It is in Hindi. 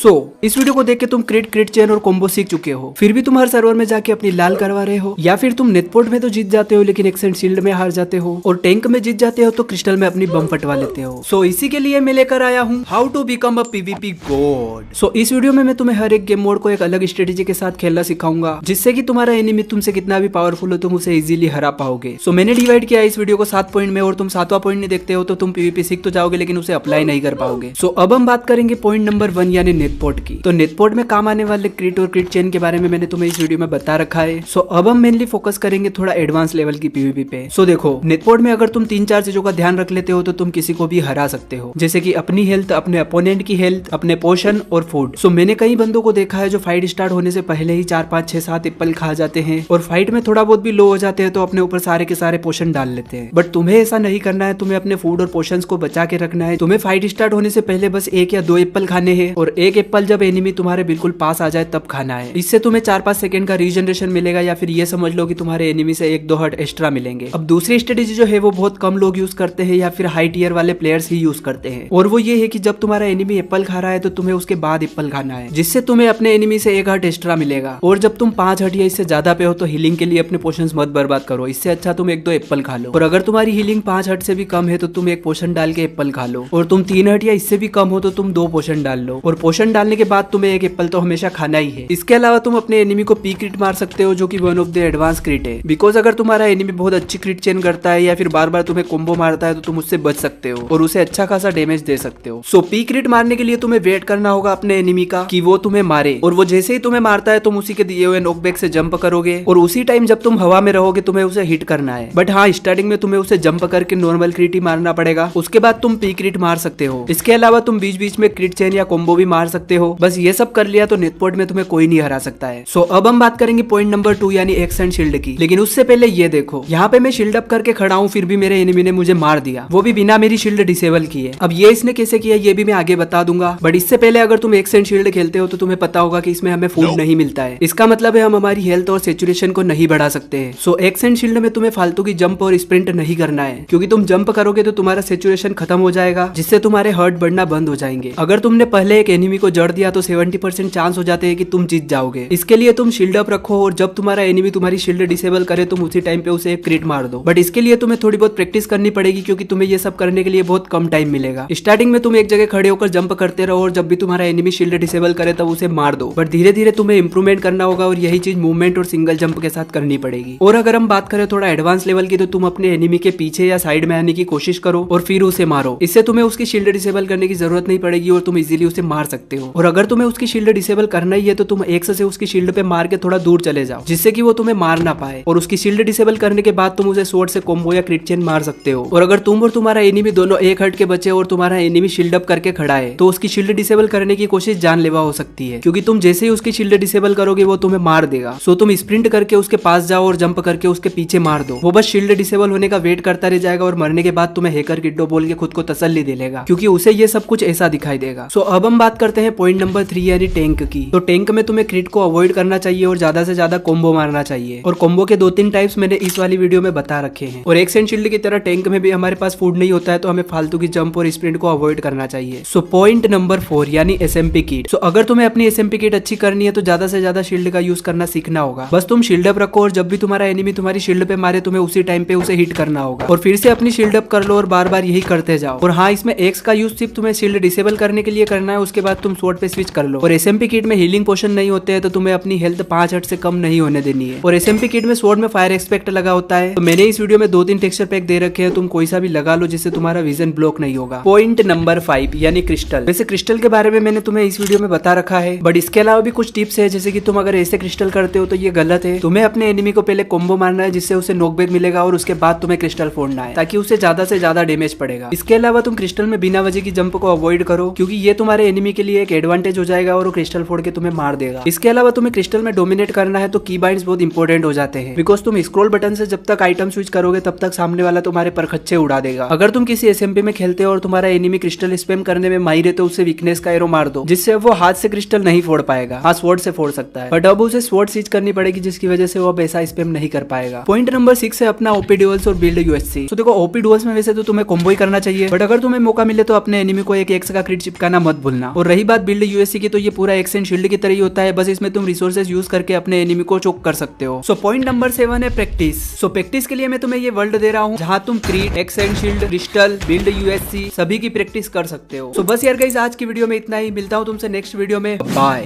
इस वीडियो को देख के तुम क्रिट चेन और कॉम्बो सीख चुके हो, फिर भी तुम हर सर्वर में जाके अपनी लाल करवा रहे हो, या फिर तुम नेटपोर्ट में तो जीत जाते हो लेकिन एक्सेंट शील्ड में हार जाते हो, और टैंक में जीत जाते हो तो क्रिस्टल में अपनी बम फटवा लेते हो। इसी के लिए मैं लेकर आया हूँ how to become a PVP god. इस वीडियो में मैं तुम्हें हर एक गेम मोड को एक अलग स्ट्रेटेजी के साथ खेलना सिखाऊंगा, जिससे कि तुम्हारा एनिमी तुमसे कितना भी पावरफुल हो तुम उसे इजीली हरा पाओगे। मैंने डिवाइड किया इस वीडियो को 7 पॉइंट में, और तुम 7वां पॉइंट नहीं देखते हो तो तुम पीवीपी सीख तो जाओगे लेकिन उसे अप्लाई नहीं कर पाओगे। अब हम बात करेंगे पॉइंट नंबर 1 यानी नेटपोर्ट की। तो नेटपोर्ट में काम आने वाले क्रिट और क्रिट चेन के बारे में मैंने तुम्हें इस वीडियो में बता रखा है। अब हम मेनली फोकस करेंगे थोड़ा एडवांस लेवल की पीवीपी पे। देखो, नेटपोर्ट में अगर तुम 3-4 चीजों का ध्यान रख लेते हो तो तुम किसी को भी हरा सकते हो, जैसे कि अपनी हेल्थ, अपने अपोनेंट की हेल्थ, अपने पोशन और फूड। मैंने कई बंदों को देखा है जो फाइट स्टार्ट होने से पहले ही 4-5-6-7 एप्पल खा जाते हैं, और फाइट में थोड़ा बहुत भी लो हो जाते हैं तो अपने ऊपर सारे के सारे पोशन डाल लेते हैं। बट तुम्हें ऐसा नहीं करना है, तुम्हें अपने फूड और पोशन को बचा के रखना है। तुम्हें फाइट स्टार्ट होने से पहले बस 1 या 2 एप्पल खाने हैं, और 1 एप्पल जब एनिमी तुम्हारे बिल्कुल पास आ जाए तब खाना है। इससे तुम्हें 4-5 सेकंड का रीजनरेशन मिलेगा, या फिर ये समझ लो कि तुम्हारे एनिमी से 1-2 हर्ट एक्स्ट्रा मिलेंगे। अब दूसरी स्ट्रेटेजी जो है वो बहुत कम लोग यूज करते हैं, या फिर हाई टीयर वाले प्लेयर्स ही यूज करते हैं, और वो ये है कि जब तुम्हारा एनिमी एप्पल खा रहा है तो तुम्हें उसके बाद एप्पल खाना है, जिससे तुम्हें अपने एनिमी से 1 हर्ट एक्स्ट्रा मिलेगा। और जब तुम 5 हर्ट या इससे ज्यादा पे हो तो हीलिंग के लिए अपने पोशंस मत बर्बाद करो, इससे अच्छा तुम 1-2 एप्पल खा लो। और अगर तुम्हारी हीलिंग 5 हर्ट से भी कम है तो तुम 1 पोशन डाल के एप्पल खा लो, और तुम 3 हर्ट या इससे भी कम हो तो तुम 2 पोशन डाल लो, और पोशन डालने के बाद तुम्हें 1 एप्पल तो हमेशा खाना ही है। इसके अलावा तुम अपने एनिमी को पी क्रिट मार सकते हो, जो कि वन ऑफ द एडवांस क्रिट है, बिकॉज अगर तुम्हारा एनिमी बहुत अच्छी क्रिट चेन करता है या फिर बार बार तुम्हें कॉम्बो मारता है तो तुम उससे बच सकते हो और उसे अच्छा खासा डैमेज दे सकते हो। पी क्रिट मारने के लिए तुम्हें वेट करना होगा अपने एनिमी का कि वो तुम्हें मारे, और वो जैसे ही तुम्हें मारता है तुम उसी के दिए हुए नॉकबैक से जंप करोगे, और उसी टाइम जब तुम हवा में रहोगे तुम्हें उसे हिट करना है। बट हाँ, स्टार्टिंग में तुम्हें उसे जंप करके नॉर्मल क्रिट ही मारना पड़ेगा, उसके बाद तुम पी क्रिट मार सकते हो। इसके अलावा तुम बीच बीच में क्रिट चेन या कॉम्बो भी मार सकते हो। बस ये सब कर लिया तो नेटपोर्ट में तुम्हें कोई नहीं हरा सकता है। अब हम बात करेंगे पॉइंट नंबर 2 यानी एक्सेंट शील्ड की। लेकिन उससे पहले ये देखो, यहाँ पे मैं शील्ड अप करके खड़ा हूँ, फिर भी मेरे एनिमी ने मुझे मार दिया, वो भी बिना मेरी शील्ड डिसेबल किए। अब ये इसने कैसे किया ये भी मैं आगे बता दूंगा, बट इससे पहले अगर तुम एक्सेंट शील्ड खेलते हो तो तुम्हें पता होगा कि इसमें हमें फूड नहीं मिलता है। इसका मतलब है हम हमारी हेल्थ और सैचुरेशन को नहीं बढ़ा सकते हैं। एक्सेंट शील्ड में तुम्हें फालतू की जंप और स्प्रिंट नहीं करना है, क्योंकि तुम जंप करोगे तो तुम्हारा सैचुरेशन खत्म हो जाएगा, जिससे तुम्हारे हर्ट बढ़ना बंद हो जाएंगे। अगर तुमने पहले एक एनिमी को जड़ दिया तो 70% चांस हो जाते हैं कि तुम जीत जाओगे। इसके लिए तुम शील्ड अप रखो, और जब तुम्हारा एनिमी तुम्हारी शील्ड डिसेबल करे तुम उसी टाइम पे उसे एक क्रिट मार दो। बट इसके लिए तुम्हें थोड़ी बहुत प्रैक्टिस करनी पड़ेगी, क्योंकि तुम्हें ये सब करने के लिए बहुत कम टाइम मिलेगा। स्टार्टिंग में तुम एक जगह खड़े होकर जंप करते रहो, और जब भी तुम्हारा एनिमी शील्ड डिसेबल करे तब उसे मार दो। बट धीरे धीरे तुम्हें इंप्रूवमेंट करना होगा, और यही चीज मूवमेंट और सिंगल जंप के साथ करनी पड़ेगी। और अगर हम बात करें थोड़ा एडवांस लेवल की, तो तुम अपने एनिमी के पीछे या साइड में आने की कोशिश करो और फिर उसे मारो। इससे तुम्हें उसकी शील्ड डिसेबल करने की जरूरत नहीं पड़ेगी, और तुम इजीली उसे मार सकते हो। और अगर तुम्हें उसकी शील्ड डिसेबल करना ही है तो तुम एक्स से उसकी शील्ड पे मार के थोड़ा दूर चले जाओ, जिससे कि वो तुम्हें मार ना पाए। और उसकी शील्ड डिसेबल करने के बाद तुम उसे स्वॉर्ड से कॉम्बो या क्रिट चेन मार सकते हो। और अगर तुम और तुम्हारा एनिमी दोनों 1 हर्ट के बचे और तुम्हारा एनिमी शील्ड अप करके खड़ा है, तो उसकी शील्ड डिसेबल करने की कोशिश जानलेवा हो सकती है, क्योंकि तुम जैसे ही उसकी शील्ड डिसेबल करोगे वो तुम्हें मार देगा। तुम स्प्रिंट करके उसके पास जाओ और जंप करके उसके पीछे मार दो। वो बस शील्ड डिसेबल होने का वेट करता रह जाएगा, और मरने के बाद तुम्हें हैकर किड्डो बोल के खुद को तसल्ली दे लेगा, क्योंकि उसे ये सब कुछ ऐसा दिखाई देगा। अब हम बात करते हैं पॉइंट नंबर 3 यानी टैंक की। तो टैंक में तुम्हें क्रिट को अवॉइड करना चाहिए और ज्यादा से ज्यादा कॉम्बो मारना चाहिए, और कॉम्बो के 2-3 टाइप्स मैंने इस वाली वीडियो में बता रखे हैं। और एक्सेंट शील्ड की तरह टैंक में भी हमारे पास फूड नहीं होता है, तो हमें फालतू की जंप और स्प्रिंट को अवॉइड करना चाहिए। पॉइंट नंबर 4 यानी एसएमपी किट। अगर तुम्हें अपनी एसएमपी किट अच्छी करनी है तो ज्यादा से ज्यादा शील्ड का यूज करना सीखना होगा। बस तुम शील्ड अप रखो, और जब भी तुम्हारा एनिमी तुम्हारी शील्ड पे मारे तुम्हें उसी टाइम पे उसे हिट करना होगा, और फिर से अपनी शील्ड अप कर लो, और बार बार यही करते जाओ। और हाँ, इसमें एक्स का यूज सिर्फ तुम्हें शील्ड डिसेबल करने के लिए करना है, उसके बाद तुम स्वॉर्ड पे स्विच कर लो। और एसएमपी किट में हीलिंग पोशन नहीं होते हैं, तो तुम्हें अपनी हेल्थ 5 हर्ट से कम नहीं होने देनी है। और एसएमपी किट में स्वॉर्ड में फायर एक्सपेक्ट लगा होता है, तो मैंने इस वीडियो में 2-3 टेक्सचर पैक दे रखे हैं, तुम कोई सा भी लगा लो जिससे तुम्हारा विजन ब्लॉक नहीं होगा। पॉइंट नंबर 5 यानी क्रिस्टल। वैसे क्रिस्टल के बारे में मैंने तुम्हें इस वीडियो में बता रखा है, बट इसके अलावा भी कुछ टिप्स है, जैसे कि तुम अगर ऐसे क्रिस्टल करते हो तो ये गलत है। तुम्हें अपने एनिमी को पहले कॉम्बो मारना है, जिससे उसे नॉकबैक मिलेगा, और उसके बाद तुम्हें क्रिस्टल फोड़ना है, ताकि उसे ज्यादा से ज्यादा डैमेज पड़ेगा। इसके अलावा तुम क्रिस्टल में बिना वजह की जंप को अवॉइड करो, क्योंकि ये तुम्हारे एनिमी के लिए एक एडवांटेज हो जाएगा, और वो क्रिस्टल फोड़ के तुम्हें मार देगा। इसके अलावा तुम्हें क्रिस्टल में डोमिनेट करना है तो की बाइंड्स बहुत इंपॉर्टेंट हो जाते हैं, बिकॉज तुम स्क्रॉल बटन से जब तक आइटम स्विच करोगे तब तक सामने वाला तुम्हारे परखच्चे उड़ा देगा। अगर तुम किसी एसएमपी में खेलते हो और तुम्हारा एनिमी क्रिस्टल स्पैम करने में माहिर है, तो उससे वीकनेस का एरो मार दो, जिससे वो हाथ से क्रिस्टल नहीं फोड़ पाएगा। हाँ, स्वॉर्ड से फोड़ सकता है, बट अब उसे स्वॉर्ड स्विच करनी पड़ेगी, जिसकी वजह से वो अब ऐसा स्पैम नहीं कर पाएगा। पॉइंट नंबर 6 है अपना ओपी ड्यूल्स और बिल्ड यूएससी। तो देखो, ओपी ड्यूल्स में वैसे तो तुम्हें कॉम्बो ही करना चाहिए, बट अगर तुम्हें मौका मिले तो अपने एनिमी को एक एक्स का क्रिट चिपकाना मत भूलना। और रही बात बिल्ड यूएससी की, तो ये पूरा एक्सेंट शील्ड की तरह ही होता है, बस इसमें तुम रिसोर्सेज यूज करके अपने एनिमी को चोक कर सकते हो। सो पॉइंट नंबर 7 है प्रैक्टिस। सो प्रैक्टिस के लिए मैं तुम्हें ये वर्ल्ड दे रहा हूँ जहाँ तुम creed, accent shield, crystal, build USC सभी की प्रैक्टिस कर सकते हो। सो बस यार गाइस, आज की वीडियो में इतना ही। मिलता हूँ तुमसे नेक्स्ट वीडियो में। बाय।